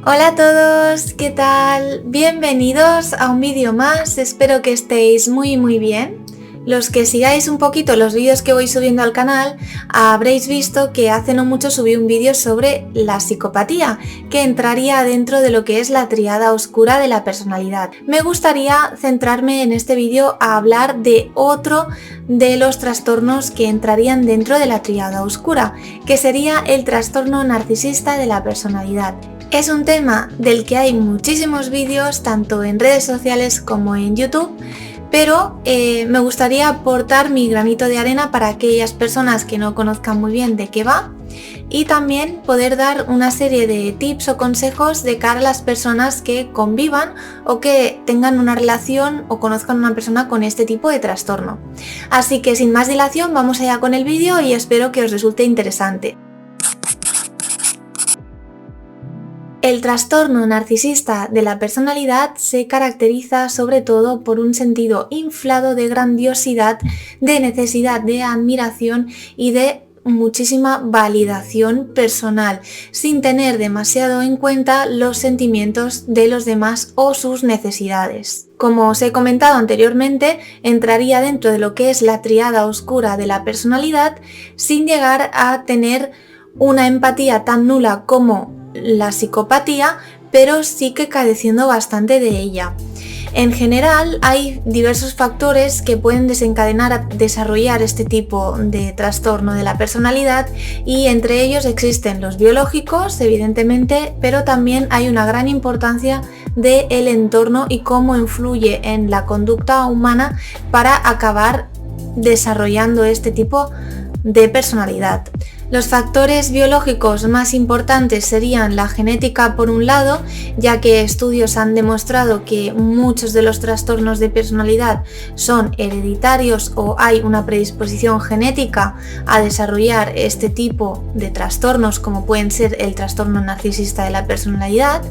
Hola a todos, ¿qué tal? Bienvenidos a un vídeo más, espero que estéis muy bien. Los que sigáis un poquito los vídeos que voy subiendo al canal, habréis visto que hace no mucho subí un vídeo sobre la psicopatía, que entraría dentro de lo que es la tríada oscura de la personalidad. Me gustaría centrarme en este vídeo a hablar de otro de los trastornos que entrarían dentro de la tríada oscura, que sería el trastorno narcisista de la personalidad. Es un tema del que hay muchísimos vídeos, tanto en redes sociales como en YouTube, pero me gustaría aportar mi granito de arena para aquellas personas que no conozcan muy bien de qué va y también poder dar una serie de tips o consejos de cara a las personas que convivan o que tengan una relación o conozcan a una persona con este tipo de trastorno. Así que sin más dilación vamos allá con el vídeo y espero que os resulte interesante. El trastorno narcisista de la personalidad se caracteriza sobre todo por un sentido inflado de grandiosidad, de necesidad de admiración y de muchísima validación personal, sin tener demasiado en cuenta los sentimientos de los demás o sus necesidades. Como os he comentado anteriormente, entraría dentro de lo que es la tríada oscura de la personalidad sin llegar a tener una empatía tan nula como la psicopatía, pero sí que careciendo bastante de ella. En general hay diversos factores que pueden desencadenar a desarrollar este tipo de trastorno de la personalidad y entre ellos existen los biológicos, evidentemente, pero también hay una gran importancia del entorno y cómo influye en la conducta humana para acabar desarrollando este tipo de personalidad. Los factores biológicos más importantes serían la genética por un lado, ya que estudios han demostrado que muchos de los trastornos de personalidad son hereditarios o hay una predisposición genética a desarrollar este tipo de trastornos como pueden ser el trastorno narcisista de la personalidad.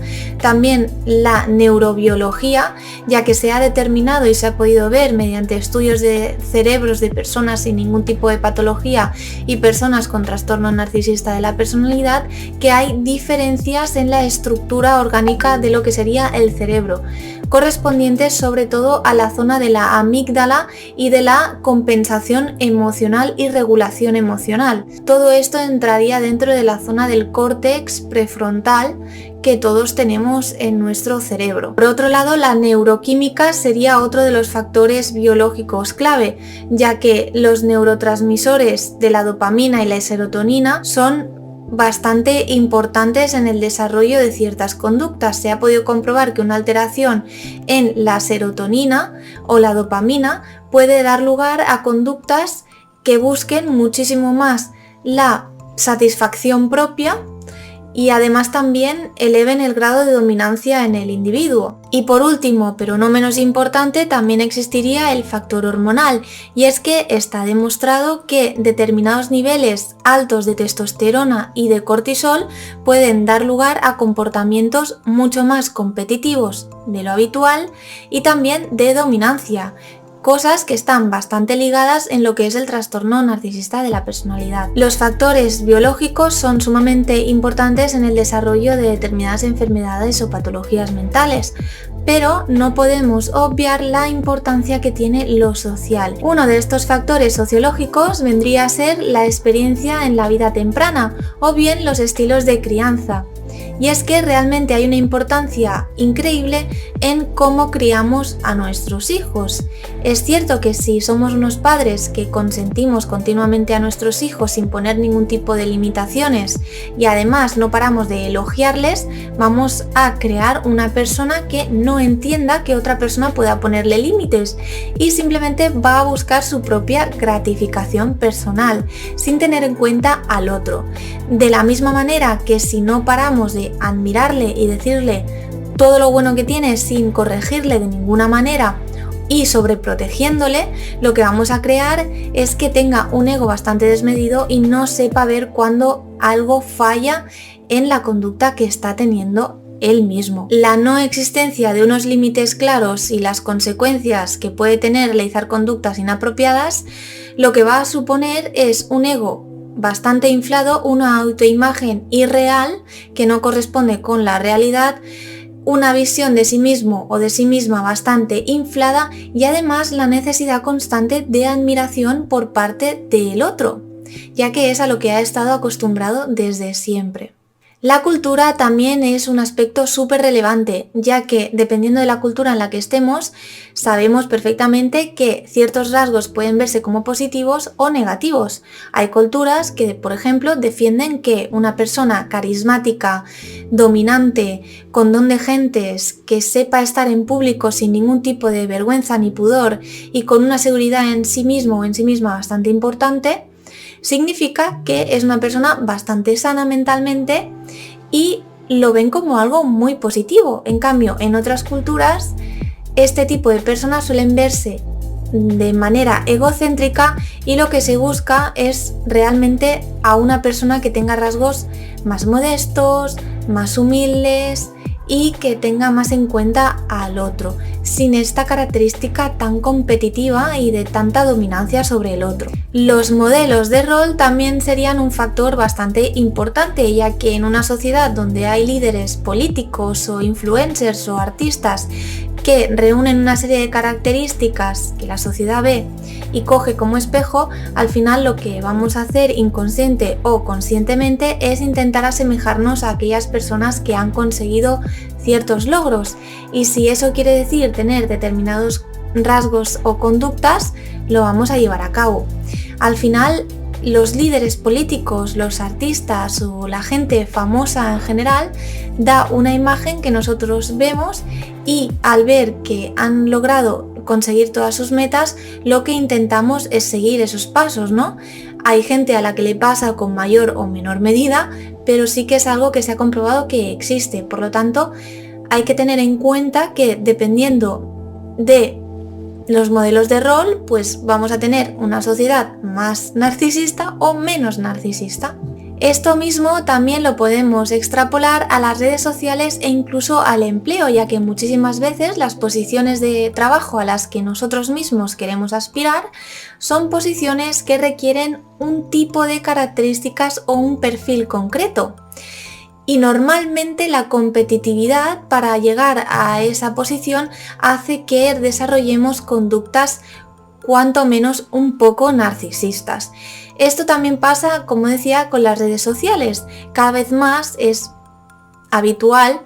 También la neurobiología, ya que se ha determinado y se ha podido ver mediante estudios de cerebros de personas sin ningún tipo de patología y personas con trastorno narcisista de la personalidad, que hay diferencias en la estructura orgánica de lo que sería el cerebro, correspondientes sobre todo a la zona de la amígdala y de la compensación emocional y regulación emocional. Todo esto entraría dentro de la zona del córtex prefrontal que todos tenemos en nuestro cerebro. Por otro lado, la neuroquímica sería otro de los factores biológicos clave, ya que los neurotransmisores de la dopamina y la serotonina son bastante importantes en el desarrollo de ciertas conductas. Se ha podido comprobar que una alteración en la serotonina o la dopamina puede dar lugar a conductas que busquen muchísimo más la satisfacción propia y además también eleven el grado de dominancia en el individuo. Y por último, pero no menos importante, también existiría el factor hormonal, y es que está demostrado que determinados niveles altos de testosterona y de cortisol pueden dar lugar a comportamientos mucho más competitivos de lo habitual y también de dominancia, cosas que están bastante ligadas en lo que es el trastorno narcisista de la personalidad. Los factores biológicos son sumamente importantes en el desarrollo de determinadas enfermedades o patologías mentales, pero no podemos obviar la importancia que tiene lo social. Uno de estos factores sociológicos vendría a ser la experiencia en la vida temprana o bien los estilos de crianza. Y es que realmente hay una importancia increíble en cómo criamos a nuestros hijos. Es cierto que si somos unos padres que consentimos continuamente a nuestros hijos sin poner ningún tipo de limitaciones y además no paramos de elogiarles, vamos a crear una persona que no entienda que otra persona pueda ponerle límites y simplemente va a buscar su propia gratificación personal sin tener en cuenta al otro. De la misma manera que si no paramos de admirarle y decirle todo lo bueno que tiene sin corregirle de ninguna manera y sobreprotegiéndole, lo que vamos a crear es que tenga un ego bastante desmedido y no sepa ver cuando algo falla en la conducta que está teniendo él mismo. La no existencia de unos límites claros y las consecuencias que puede tener realizar conductas inapropiadas, lo que va a suponer es un ego bastante inflado, una autoimagen irreal que no corresponde con la realidad, una visión de sí mismo o de sí misma bastante inflada y además la necesidad constante de admiración por parte del otro, ya que es a lo que ha estado acostumbrado desde siempre. La cultura también es un aspecto súper relevante, ya que dependiendo de la cultura en la que estemos, sabemos perfectamente que ciertos rasgos pueden verse como positivos o negativos. Hay culturas que, por ejemplo, defienden que una persona carismática, dominante, con don de gentes, que sepa estar en público sin ningún tipo de vergüenza ni pudor y con una seguridad en sí mismo o en sí misma bastante importante, significa que es una persona bastante sana mentalmente y lo ven como algo muy positivo. En cambio, en otras culturas, este tipo de personas suelen verse de manera egocéntrica y lo que se busca es realmente a una persona que tenga rasgos más modestos, más humildes y que tenga más en cuenta al otro, sin esta característica tan competitiva y de tanta dominancia sobre el otro. Los modelos de rol también serían un factor bastante importante, ya que en una sociedad donde hay líderes políticos o influencers o artistas que reúnen una serie de características que la sociedad ve y coge como espejo, al final lo que vamos a hacer inconsciente o conscientemente es intentar asemejarnos a aquellas personas que han conseguido ciertos logros. Y si eso quiere decir tener determinados rasgos o conductas, lo vamos a llevar a cabo. Al final, los líderes políticos, los artistas o la gente famosa en general da una imagen que nosotros vemos y al ver que han logrado conseguir todas sus metas, lo que intentamos es seguir esos pasos, ¿no? Hay gente a la que le pasa con mayor o menor medida, pero sí que es algo que se ha comprobado que existe. Por lo tanto, hay que tener en cuenta que dependiendo de los modelos de rol, pues vamos a tener una sociedad más narcisista o menos narcisista. Esto mismo también lo podemos extrapolar a las redes sociales e incluso al empleo, ya que muchísimas veces las posiciones de trabajo a las que nosotros mismos queremos aspirar son posiciones que requieren un tipo de características o un perfil concreto. Y normalmente la competitividad para llegar a esa posición hace que desarrollemos conductas cuanto menos un poco narcisistas. Esto también pasa, como decía, con las redes sociales. Cada vez más es habitual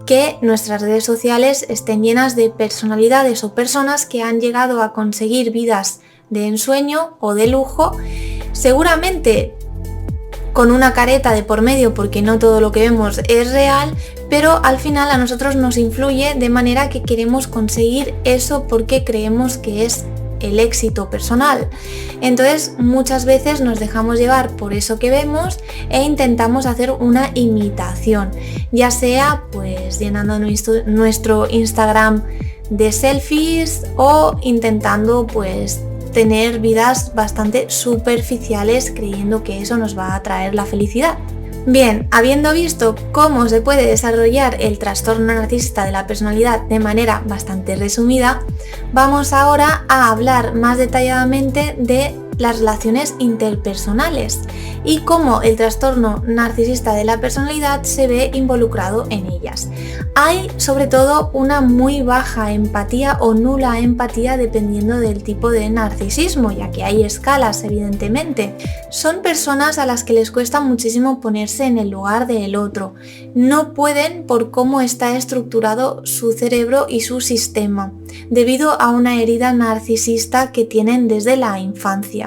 que nuestras redes sociales estén llenas de personalidades o personas que han llegado a conseguir vidas de ensueño o de lujo, seguramente con una careta de por medio porque no todo lo que vemos es real, pero al final a nosotros nos influye de manera que queremos conseguir eso porque creemos que es el éxito personal. Entonces muchas veces nos dejamos llevar por eso que vemos e intentamos hacer una imitación, ya sea pues llenando nuestro Instagram de selfies o intentando pues tener vidas bastante superficiales creyendo que eso nos va a traer la felicidad. Bien, habiendo visto cómo se puede desarrollar el trastorno narcisista de la personalidad de manera bastante resumida, vamos ahora a hablar más detalladamente de las relaciones interpersonales y cómo el trastorno narcisista de la personalidad se ve involucrado en ellas. Hay sobre todo una muy baja empatía o nula empatía dependiendo del tipo de narcisismo, ya que hay escalas evidentemente. Son personas a las que les cuesta muchísimo ponerse en el lugar del otro. No pueden por cómo está estructurado su cerebro y su sistema, debido a una herida narcisista que tienen desde la infancia.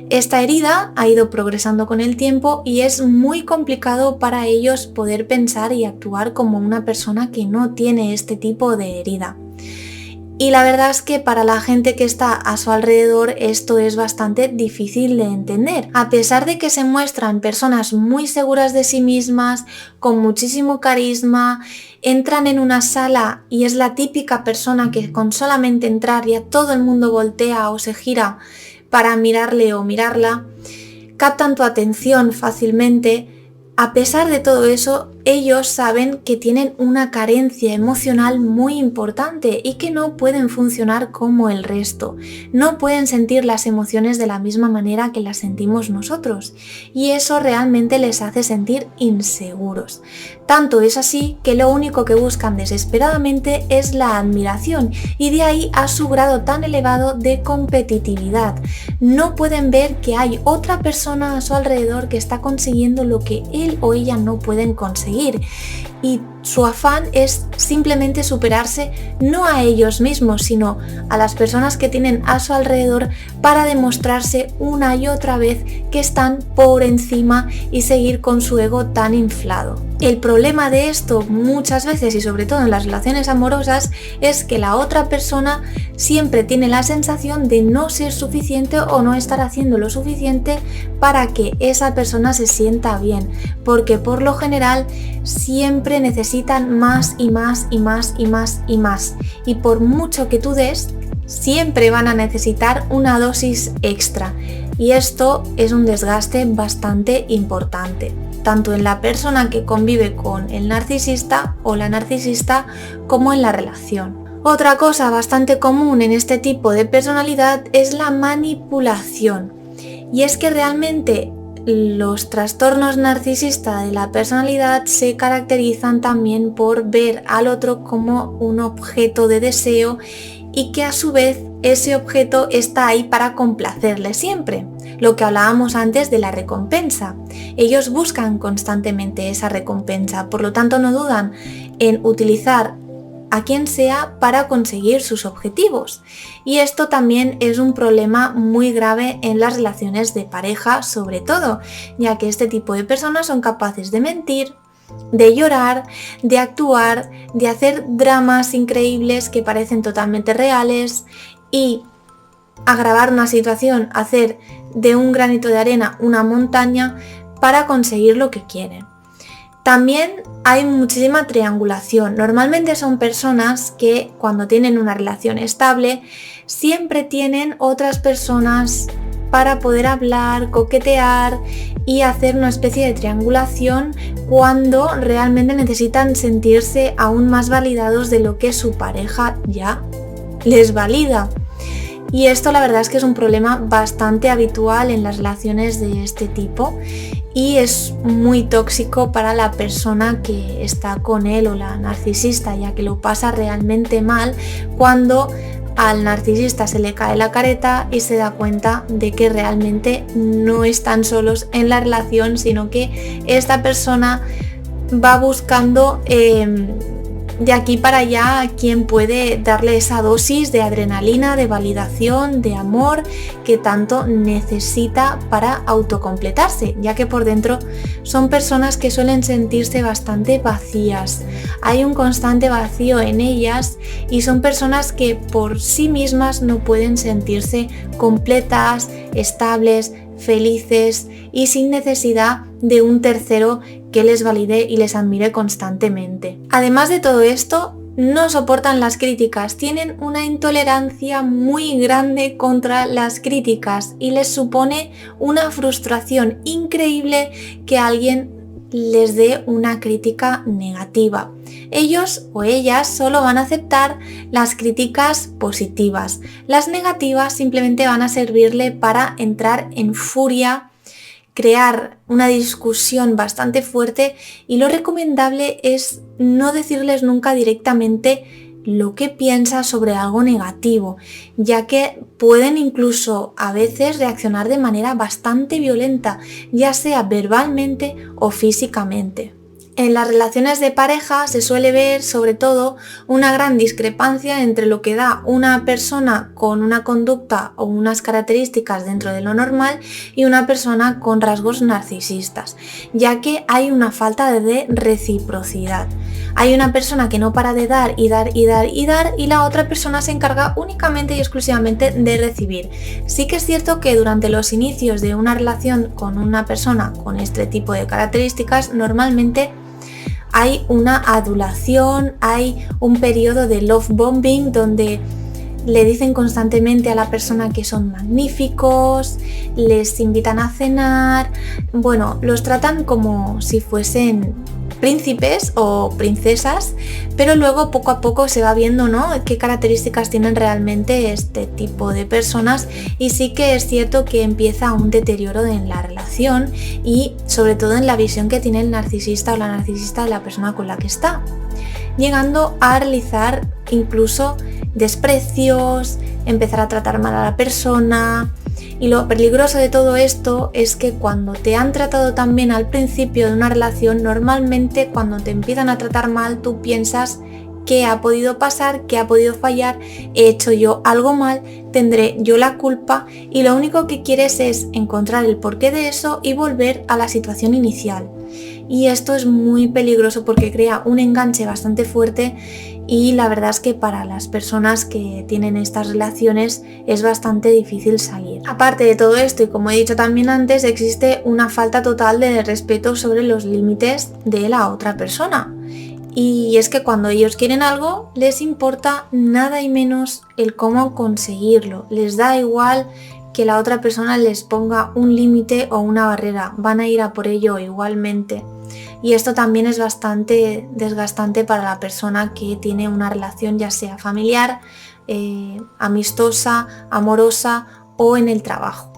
Esta herida ha ido progresando con el tiempo y es muy complicado para ellos poder pensar y actuar como una persona que no tiene este tipo de herida. Y la verdad es que para la gente que está a su alrededor esto es bastante difícil de entender. A pesar de que se muestran personas muy seguras de sí mismas, con muchísimo carisma, entran en una sala y es la típica persona que con solamente entrar ya todo el mundo voltea o se gira para mirarle o mirarla, captan tu atención fácilmente. A pesar de todo eso, ellos saben que tienen una carencia emocional muy importante y que no pueden funcionar como el resto. No pueden sentir las emociones de la misma manera que las sentimos nosotros y eso realmente les hace sentir inseguros. Tanto es así que lo único que buscan desesperadamente es la admiración y de ahí a su grado tan elevado de competitividad. No pueden ver que hay otra persona a su alrededor que está consiguiendo lo que él o ella no pueden conseguir y su afán es simplemente superarse no a ellos mismos, sino a las personas que tienen a su alrededor para demostrarse una y otra vez que están por encima y seguir con su ego tan inflado. El problema de esto muchas veces y sobre todo en las relaciones amorosas es que la otra persona siempre tiene la sensación de no ser suficiente o no estar haciendo lo suficiente para que esa persona se sienta bien, porque por lo general siempre necesitan más y más y más y más y más, y por mucho que tú des, siempre van a necesitar una dosis extra, y esto es un desgaste bastante importante, tanto en la persona que convive con el narcisista o la narcisista como en la relación. Otra cosa bastante común en este tipo de personalidad es la manipulación, y es que realmente los trastornos narcisistas de la personalidad se caracterizan también por ver al otro como un objeto de deseo y que a su vez ese objeto está ahí para complacerle siempre. Lo que hablábamos antes de la recompensa. Ellos buscan constantemente esa recompensa, por lo tanto no dudan en utilizar a quien sea para conseguir sus objetivos. Y esto también es un problema muy grave en las relaciones de pareja, sobre todo, ya que este tipo de personas son capaces de mentir, de llorar, de actuar, de hacer dramas increíbles que parecen totalmente reales y agravar una situación, hacer de un granito de arena una montaña para conseguir lo que quieren. También hay muchísima triangulación. Normalmente son personas que cuando tienen una relación estable siempre tienen otras personas para poder hablar, coquetear y hacer una especie de triangulación cuando realmente necesitan sentirse aún más validados de lo que su pareja ya les valida. Y esto la verdad es que es un problema bastante habitual en las relaciones de este tipo y es muy tóxico para la persona que está con él o la narcisista, ya que lo pasa realmente mal cuando al narcisista se le cae la careta y se da cuenta de que realmente no están solos en la relación, sino que esta persona va buscando de aquí para allá quien puede darle esa dosis de adrenalina, de validación, de amor que tanto necesita para autocompletarse, ya que por dentro son personas que suelen sentirse bastante vacías. Hay un constante vacío en ellas y son personas que por sí mismas no pueden sentirse completas, estables, felices y sin necesidad de un tercero que les valide y les admire constantemente. Además de todo esto, no soportan las críticas, tienen una intolerancia muy grande contra las críticas y les supone una frustración increíble que alguien les dé una crítica negativa. Ellos o ellas solo van a aceptar las críticas positivas. Las negativas simplemente van a servirle para entrar en furia, crear una discusión bastante fuerte y lo recomendable es no decirles nunca directamente lo que piensa sobre algo negativo, ya que pueden incluso a veces reaccionar de manera bastante violenta, ya sea verbalmente o físicamente. En las relaciones de pareja se suele ver sobre todo una gran discrepancia entre lo que da una persona con una conducta o unas características dentro de lo normal y una persona con rasgos narcisistas, ya que hay una falta de reciprocidad. Hay una persona que no para de dar y dar y dar y dar y la otra persona se encarga únicamente y exclusivamente de recibir. Sí que es cierto que durante los inicios de una relación con una persona con este tipo de características normalmente hay una adulación, hay un periodo de love bombing donde le dicen constantemente a la persona que son magníficos, les invitan a cenar, bueno, los tratan como si fuesen príncipes o princesas, pero luego poco a poco se va viendo, ¿no?, qué características tienen realmente este tipo de personas, y sí que es cierto que empieza un deterioro en la relación y sobre todo en la visión que tiene el narcisista o la narcisista de la persona con la que está, llegando a realizar incluso desprecios, empezar a tratar mal a la persona. Y lo peligroso de todo esto es que cuando te han tratado tan bien al principio de una relación, normalmente cuando te empiezan a tratar mal tú piensas qué ha podido pasar, qué ha podido fallar, he hecho yo algo mal, tendré yo la culpa, y lo único que quieres es encontrar el porqué de eso y volver a la situación inicial. Y esto es muy peligroso porque crea un enganche bastante fuerte, y la verdad es que para las personas que tienen estas relaciones es bastante difícil salir. Aparte de todo esto, y como he dicho también antes, existe una falta total de respeto sobre los límites de la otra persona. Y es que cuando ellos quieren algo, les importa nada y menos el cómo conseguirlo. Les da igual que la otra persona les ponga un límite o una barrera. Van a ir a por ello igualmente. Y esto también es bastante desgastante para la persona que tiene una relación, ya sea familiar, amistosa, amorosa o en el trabajo.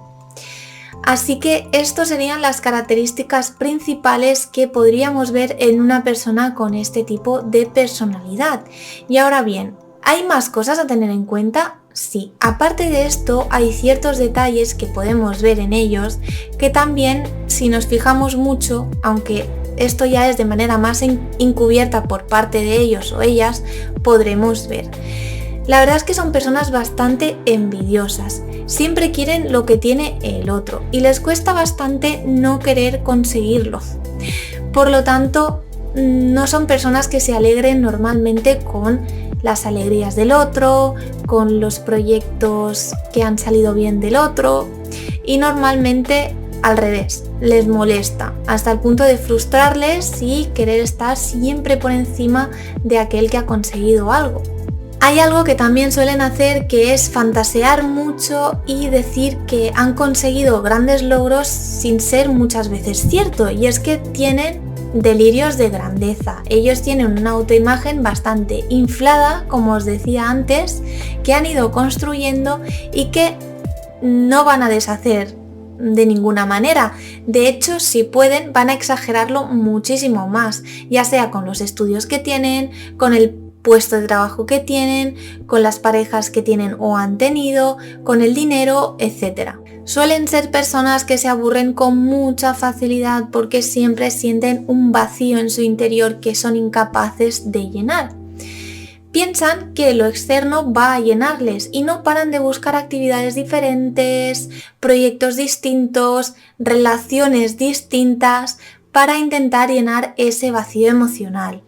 Así que estas serían las características principales que podríamos ver en una persona con este tipo de personalidad. Y ahora bien, ¿hay más cosas a tener en cuenta? Sí. Aparte de esto, hay ciertos detalles que podemos ver en ellos que también, si nos fijamos mucho, aunque esto ya es de manera más encubierta por parte de ellos o ellas, podremos ver. La verdad es que son personas bastante envidiosas, siempre quieren lo que tiene el otro y les cuesta bastante no querer conseguirlo. Por lo tanto, no son personas que se alegren normalmente con las alegrías del otro, con los proyectos que han salido bien del otro, y normalmente al revés, les molesta, hasta el punto de frustrarles y querer estar siempre por encima de aquel que ha conseguido algo. Hay algo que también suelen hacer, que es fantasear mucho y decir que han conseguido grandes logros sin ser muchas veces cierto, y es que tienen delirios de grandeza. Ellos tienen una autoimagen bastante inflada, como os decía antes, que han ido construyendo y que no van a deshacer de ninguna manera. De hecho, si pueden, van a exagerarlo muchísimo más, ya sea con los estudios que tienen, con el puesto de trabajo que tienen, con las parejas que tienen o han tenido, con el dinero, etc. Suelen ser personas que se aburren con mucha facilidad porque siempre sienten un vacío en su interior que son incapaces de llenar. Piensan que lo externo va a llenarles y no paran de buscar actividades diferentes, proyectos distintos, relaciones distintas para intentar llenar ese vacío emocional,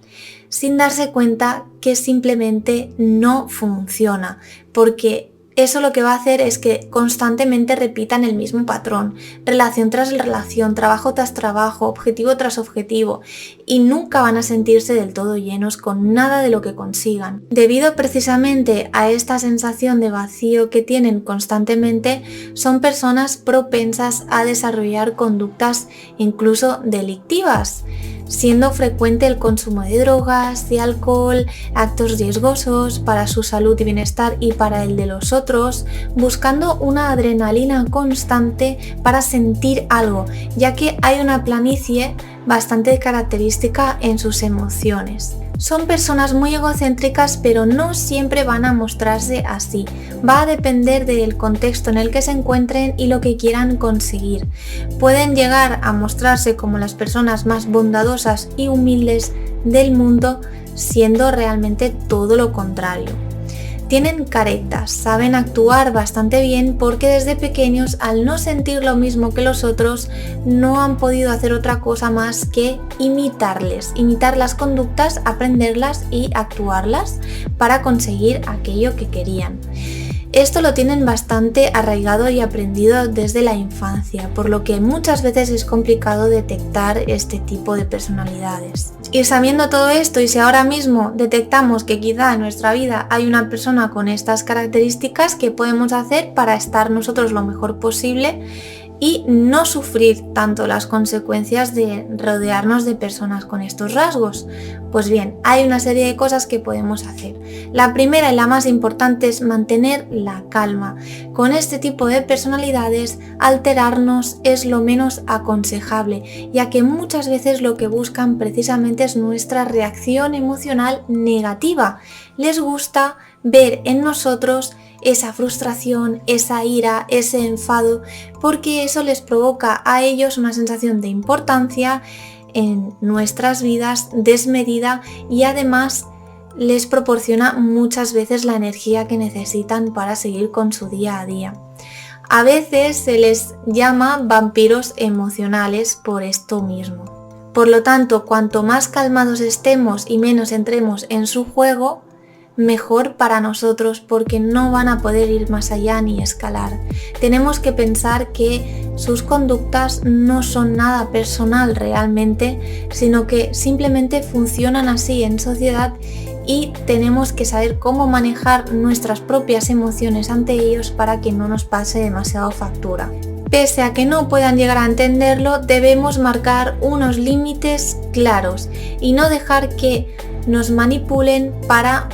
sin darse cuenta que simplemente no funciona, porque eso lo que va a hacer es que constantemente repitan el mismo patrón, relación tras relación, trabajo tras trabajo, objetivo tras objetivo, y nunca van a sentirse del todo llenos con nada de lo que consigan. Debido precisamente a esta sensación de vacío que tienen constantemente, son personas propensas a desarrollar conductas incluso delictivas, siendo frecuente el consumo de drogas, de alcohol, actos riesgosos para su salud y bienestar y para el de los otros, buscando una adrenalina constante para sentir algo, ya que hay una planicie bastante característica en sus emociones. Son personas muy egocéntricas, pero no siempre van a mostrarse así. Va a depender del contexto en el que se encuentren y lo que quieran conseguir. Pueden llegar a mostrarse como las personas más bondadosas y humildes del mundo, siendo realmente todo lo contrario. Tienen caretas, saben actuar bastante bien porque desde pequeños, al no sentir lo mismo que los otros, no han podido hacer otra cosa más que imitar las conductas, aprenderlas y actuarlas para conseguir aquello que querían. Esto lo tienen bastante arraigado y aprendido desde la infancia, por lo que muchas veces es complicado detectar este tipo de personalidades. Y sabiendo todo esto, y si ahora mismo detectamos que quizá en nuestra vida hay una persona con estas características, ¿qué podemos hacer para estar nosotros lo mejor posible y no sufrir tanto las consecuencias de rodearnos de personas con estos rasgos. Pues bien, hay una serie de cosas que podemos hacer. La primera y la más importante es mantener la calma. Con este tipo de personalidades, alterarnos es lo menos aconsejable, ya que muchas veces lo que buscan precisamente es nuestra reacción emocional negativa. Les gusta ver en nosotros esa frustración, esa ira, ese enfado, porque eso les provoca a ellos una sensación de importancia en nuestras vidas desmedida y además les proporciona muchas veces la energía que necesitan para seguir con su día a día. A veces se les llama vampiros emocionales por esto mismo. Por lo tanto, cuanto más calmados estemos y menos entremos en su juego, mejor para nosotros, porque no van a poder ir más allá ni escalar. Tenemos que pensar que sus conductas no son nada personal realmente, sino que simplemente funcionan así en sociedad y tenemos que saber cómo manejar nuestras propias emociones ante ellos para que no nos pase demasiado factura. Pese a que no puedan llegar a entenderlo, debemos marcar unos límites claros y no dejar que nos manipulen para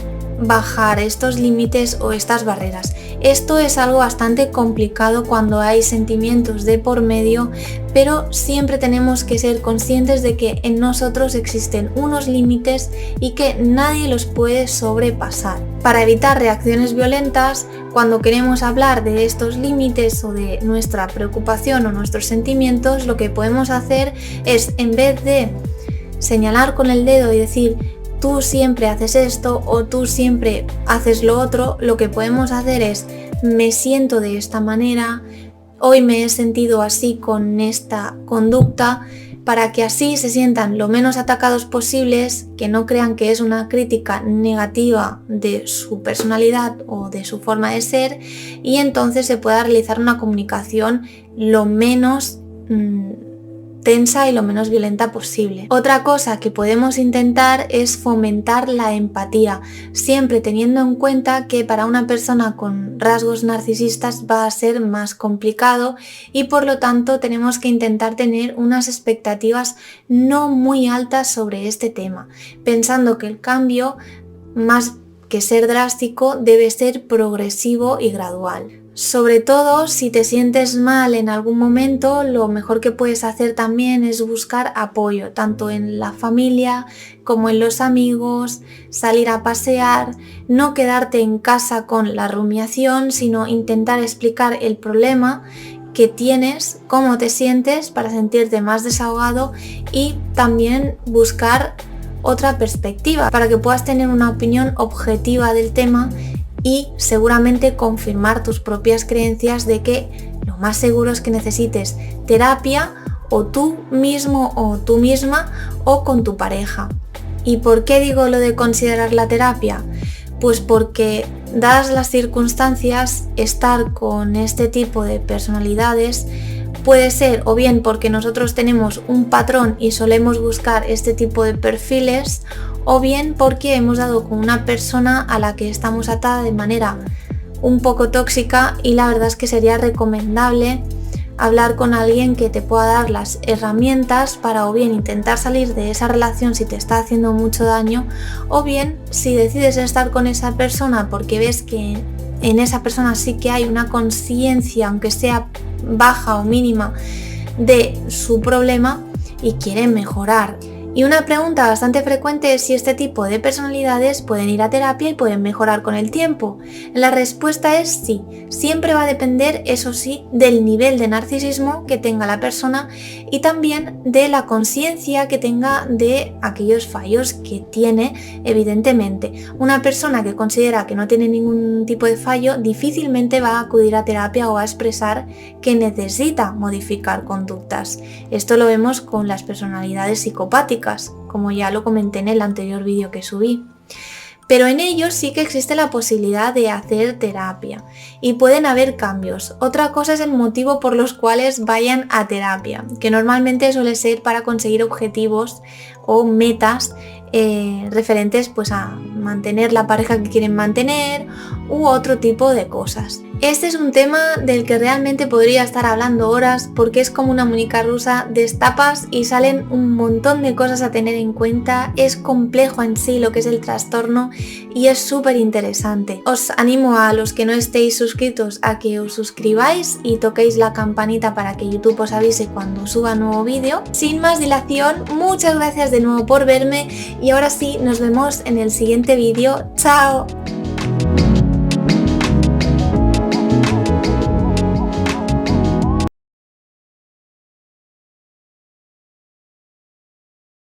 bajar estos límites o estas barreras. Esto es algo bastante complicado cuando hay sentimientos de por medio, pero siempre tenemos que ser conscientes de que en nosotros existen unos límites y que nadie los puede sobrepasar. Para evitar reacciones violentas, cuando queremos hablar de estos límites o de nuestra preocupación o nuestros sentimientos, lo que podemos hacer es, en vez de señalar con el dedo y decir tú siempre haces esto o tú siempre haces lo otro, lo que podemos hacer es me siento de esta manera, hoy me he sentido así con esta conducta, para que así se sientan lo menos atacados posibles, que no crean que es una crítica negativa de su personalidad o de su forma de ser, y entonces se pueda realizar una comunicación lo menos tensa y lo menos violenta posible. Otra cosa que podemos intentar es fomentar la empatía, siempre teniendo en cuenta que para una persona con rasgos narcisistas va a ser más complicado y por lo tanto tenemos que intentar tener unas expectativas no muy altas sobre este tema, pensando que el cambio, más que ser drástico, debe ser progresivo y gradual. Sobre todo, si te sientes mal en algún momento, lo mejor que puedes hacer también es buscar apoyo, tanto en la familia como en los amigos, salir a pasear, no quedarte en casa con la rumiación, sino intentar explicar el problema que tienes, cómo te sientes para sentirte más desahogado y también buscar otra perspectiva para que puedas tener una opinión objetiva del tema y seguramente confirmar tus propias creencias de que lo más seguro es que necesites terapia o tú mismo o tú misma o con tu pareja. ¿Y por qué digo lo de considerar la terapia? Pues porque dadas las circunstancias, estar con este tipo de personalidades puede ser o bien porque nosotros tenemos un patrón y solemos buscar este tipo de perfiles, o bien porque hemos dado con una persona a la que estamos atada de manera un poco tóxica y la verdad es que sería recomendable hablar con alguien que te pueda dar las herramientas para o bien intentar salir de esa relación si te está haciendo mucho daño, o bien si decides estar con esa persona porque ves que en esa persona sí que hay una conciencia, aunque sea baja o mínima, de su problema y quiere mejorar. Y una pregunta bastante frecuente es si este tipo de personalidades pueden ir a terapia y pueden mejorar con el tiempo. La respuesta es sí. Siempre va a depender, eso sí, del nivel de narcisismo que tenga la persona y también de la conciencia que tenga de aquellos fallos que tiene, evidentemente. Una persona que considera que no tiene ningún tipo de fallo difícilmente va a acudir a terapia o a expresar que necesita modificar conductas. Esto lo vemos con las personalidades psicopáticas, como ya lo comenté en el anterior vídeo que subí. Pero en ellos sí que existe la posibilidad de hacer terapia y pueden haber cambios. Otra cosa es el motivo por los cuales vayan a terapia, que normalmente suele ser para conseguir objetivos o metas referentes pues a mantener la pareja que quieren mantener u otro tipo de cosas. Este es un tema del que realmente podría estar hablando horas porque es como una muñeca rusa, destapas y salen un montón de cosas a tener en cuenta, es complejo en sí lo que es el trastorno y es súper interesante. Os animo a los que no estéis suscritos a que os suscribáis y toquéis la campanita para que YouTube os avise cuando suba nuevo vídeo. Sin más dilación, muchas gracias de nuevo por verme y ahora sí nos vemos en el siguiente vídeo. ¡Chao!